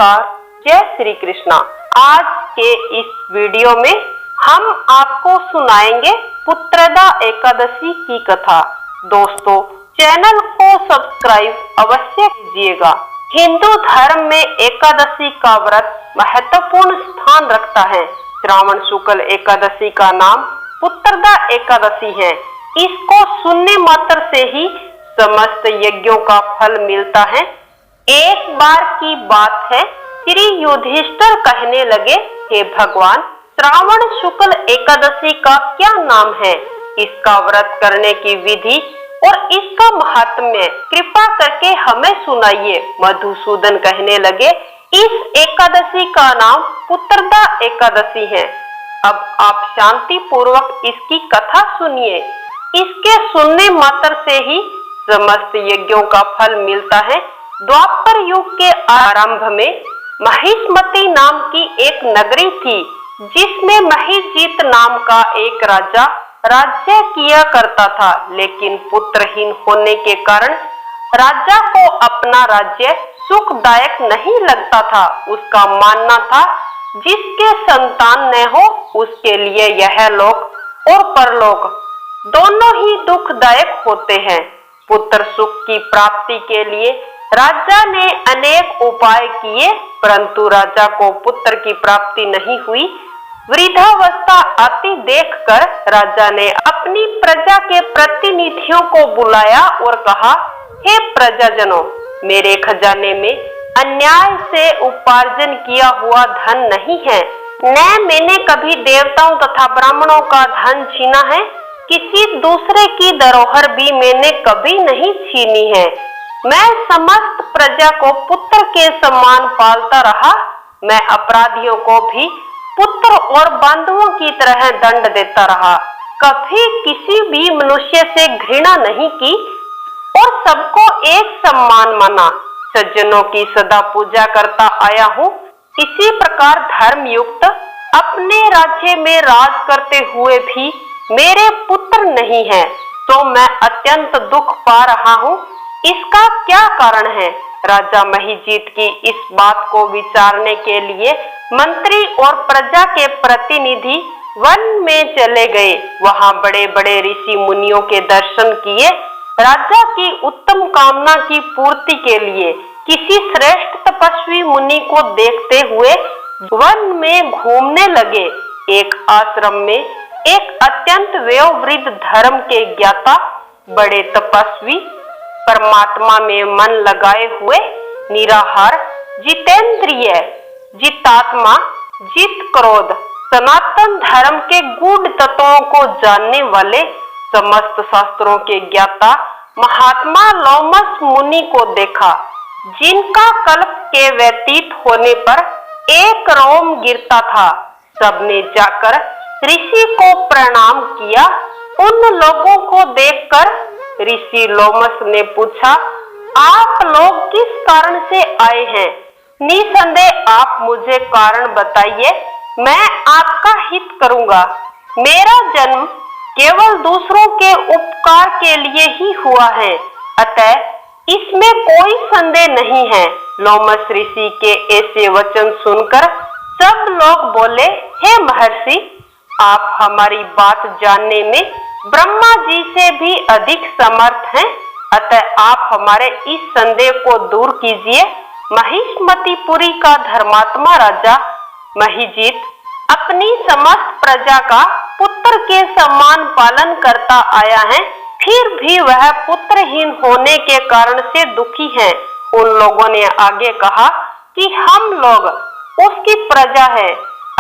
नमस्कार, जय श्री कृष्णा। आज के इस वीडियो में हम आपको सुनाएंगे पुत्रदा एकादशी की कथा। दोस्तों, चैनल को सब्सक्राइब अवश्य कीजिएगा। हिंदू धर्म में एकादशी का व्रत महत्वपूर्ण स्थान रखता है। श्रावण शुक्ल एकादशी का नाम पुत्रदा एकादशी है। इसको सुनने मात्र से ही समस्त यज्ञों का फल मिलता है। एक बार की बात है, श्री युधिष्ठिर कहने लगे, हे भगवान, श्रावण शुक्ल एकादशी का क्या नाम है? इसका व्रत करने की विधि और इसका महात्म्य कृपा करके हमें सुनाइए। मधुसूदन कहने लगे, इस एकादशी का नाम पुत्रदा एकादशी है। अब आप शांति पूर्वक इसकी कथा सुनिए। इसके सुनने मात्र से ही समस्त यज्ञों का फल मिलता है। द्वापर युग के आरंभ में महिष्मती नाम की एक नगरी थी, जिसमें महिजीत नाम का एक राजा राज्य किया करता था। लेकिन पुत्रहीन होने के कारण राजा को अपना राज्य सुखदायक नहीं लगता था। उसका मानना था, जिसके संतान न हो उसके लिए यह लोक और परलोक दोनों ही दुखदायक होते हैं। पुत्र सुख की प्राप्ति के लिए राजा ने अनेक उपाय किए, परंतु राजा को पुत्र की प्राप्ति नहीं हुई। वृद्धावस्था आती देखकर राजा ने अपनी प्रजा के प्रतिनिधियों को बुलाया और कहा, हे प्रजाजनों, मेरे खजाने में अन्याय से उपार्जन किया हुआ धन नहीं है। न मैंने कभी देवताओं तथा ब्राह्मणों का धन छीना है। किसी दूसरे की धरोहर भी मैंने कभी नहीं छीनी है। मैं समस्त प्रजा को पुत्र के समान पालता रहा। मैं अपराधियों को भी पुत्र और बंधुओं की तरह दंड देता रहा। कभी किसी भी मनुष्य से घृणा नहीं की और सबको एक समान माना। सज्जनों की सदा पूजा करता आया हूँ। इसी प्रकार धर्मयुक्त अपने राज्य में राज करते हुए भी मेरे पुत्र नहीं है, तो मैं अत्यंत दुख पा रहा हूँ। इसका क्या कारण है? राजा महिजीत की इस बात को विचारने के लिए मंत्री और प्रजा के प्रतिनिधि वन में चले गए। वहां बड़े बड़े ऋषि मुनियों के दर्शन किए। राजा की उत्तम कामना की पूर्ति के लिए किसी श्रेष्ठ तपस्वी मुनि को देखते हुए वन में घूमने लगे। एक आश्रम में एक अत्यंत वयोवृद्ध धर्म के ज्ञाता, बड़े तपस्वी, परमात्मा में मन लगाए हुए, निराहार, जितेंद्रिय, जितात्मा, जित क्रोध, सनातन धर्म के गूढ़ तत्वों को जानने वाले, समस्त शास्त्रों के ज्ञाता महात्मा लोमस मुनि को देखा, जिनका कल्प के व्यतीत होने पर एक रोम गिरता था। सबने जाकर ऋषि को प्रणाम किया। उन लोगों को देखकर ऋषि लोमस ने पूछा, आप लोग किस कारण से आए हैं? निसंदेह आप मुझे कारण बताइए, मैं आपका हित करूंगा। मेरा जन्म केवल दूसरों के उपकार के लिए ही हुआ है, अतः इसमें कोई संदेह नहीं है। लोमस ऋषि के ऐसे वचन सुनकर सब लोग बोले, हे महर्षि, आप हमारी बात जानने में ब्रह्मा जी से भी अधिक समर्थ हैं, अतः आप हमारे इस संदेह को दूर कीजिए। महिष्मतीपुरी का धर्मात्मा राजा महिजीत अपनी समस्त प्रजा का पुत्र के समान पालन करता आया है, फिर भी वह पुत्रहीन होने के कारण से दुखी है। उन लोगों ने आगे कहा कि हम लोग उसकी प्रजा है,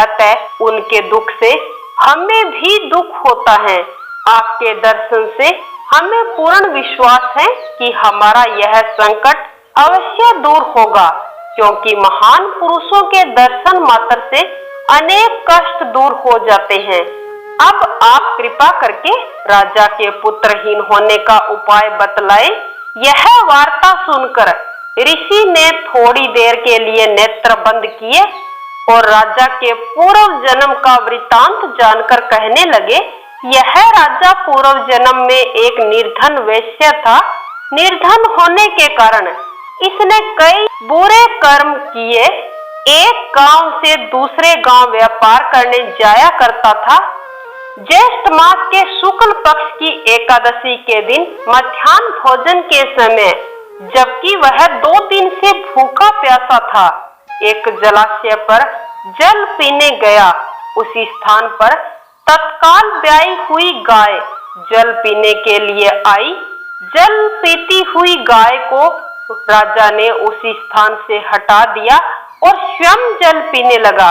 अतः उनके दुख से हमें भी दुख होता है। आपके दर्शन से हमें पूर्ण विश्वास है कि हमारा यह संकट अवश्य दूर होगा, क्योंकि महान पुरुषों के दर्शन मात्र से अनेक कष्ट दूर हो जाते हैं। अब आप कृपा करके राजा के पुत्रहीन होने का उपाय बतलाएं। यह वार्ता सुनकर ऋषि ने थोड़ी देर के लिए नेत्र बंद किए और राजा के पूर्व जन्म का वृतांत जानकर कहने लगे, यह राजा पूर्व जन्म में एक निर्धन वैश्य था। निर्धन होने के कारण इसने कई बुरे कर्म किए। एक गांव से दूसरे गांव व्यापार करने जाया करता था। ज्येष्ठ मास के शुक्ल पक्ष की एकादशी के दिन मध्याह्न भोजन के समय, जबकि वह 2 दिन से भूखा प्यासा था, एक जलाशय पर जल पीने गया। उसी स्थान पर तत्काल ब्याई हुई गाय जल पीने के लिए आई। जल पीती हुई गाय को राजा ने उसी स्थान से हटा दिया और स्वयं जल पीने लगा।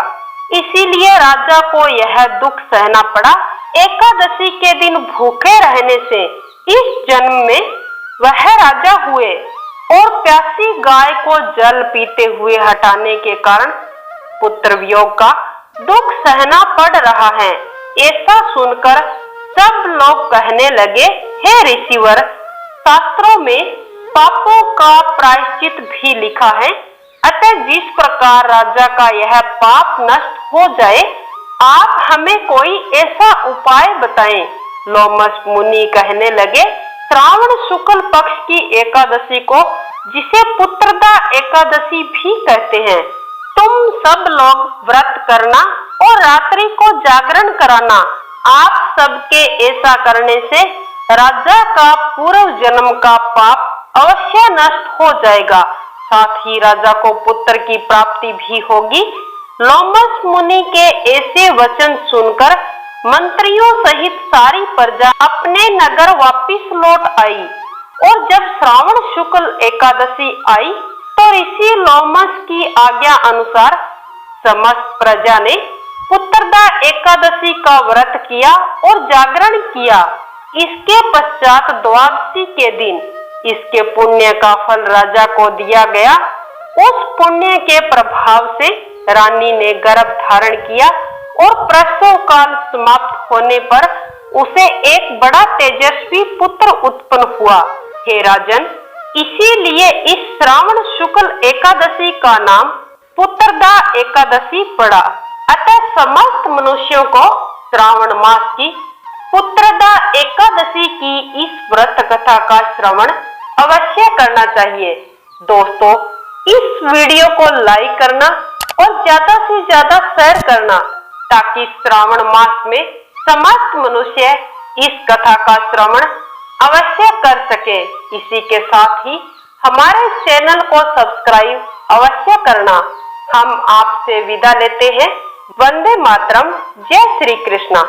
इसीलिए राजा को यह दुख सहना पड़ा। एकादशी के दिन भूखे रहने से इस जन्म में वह राजा हुए और प्यासी गाय को जल पीते हुए हटाने के कारण पुत्र वियोग का दुख सहना पड़ रहा है। ऐसा सुनकर सब लोग कहने लगे, हे ऋषिवर, शास्त्रों में पापों का प्रायश्चित भी लिखा है, अतः जिस प्रकार राजा का यह पाप नष्ट हो जाए, आप हमें कोई ऐसा उपाय बताएं। लोमश मुनि कहने लगे, श्रावण शुक्ल पक्ष की एकादशी को, जिसे पुत्रदा एकादशी भी कहते हैं, तुम सब लोग व्रत करना और रात्रि को जागरण कराना। आप सबके ऐसा करने से राजा का पूर्व जन्म का पाप अवश्य नष्ट हो जाएगा, साथ ही राजा को पुत्र की प्राप्ति भी होगी। लोमश मुनि के ऐसे वचन सुनकर मंत्रियों सहित सारी प्रजा अपने नगर वापिस लौट आई और जब श्रावण शुक्ल एकादशी आई तो ऋषि लोमश की आज्ञा अनुसार समस्त प्रजा ने पुत्रदा एकादशी का व्रत किया और जागरण किया। इसके पश्चात द्वादशी के दिन इसके पुण्य का फल राजा को दिया गया। उस पुण्य के प्रभाव से रानी ने गर्भ धारण किया और प्रसव काल समाप्त होने पर उसे एक बड़ा तेजस्वी पुत्र उत्पन्न हुआ। हे राजन, इसीलिए इस श्रावण शुक्ल एकादशी का नाम पुत्रदा एकादशी पड़ा। अतः समस्त मनुष्यों को श्रावण मास की पुत्रदा एकादशी की इस व्रत कथा का श्रवण अवश्य करना चाहिए। दोस्तों, इस वीडियो को लाइक करना और ज्यादा से ज्यादा शेयर करना, ताकि श्रावण मास में समस्त मनुष्य इस कथा का श्रवण अवश्य कर सके। इसी के साथ ही हमारे चैनल को सब्सक्राइब अवश्य करना। हम आपसे विदा लेते हैं। वंदे मातरम। जय श्री कृष्णा।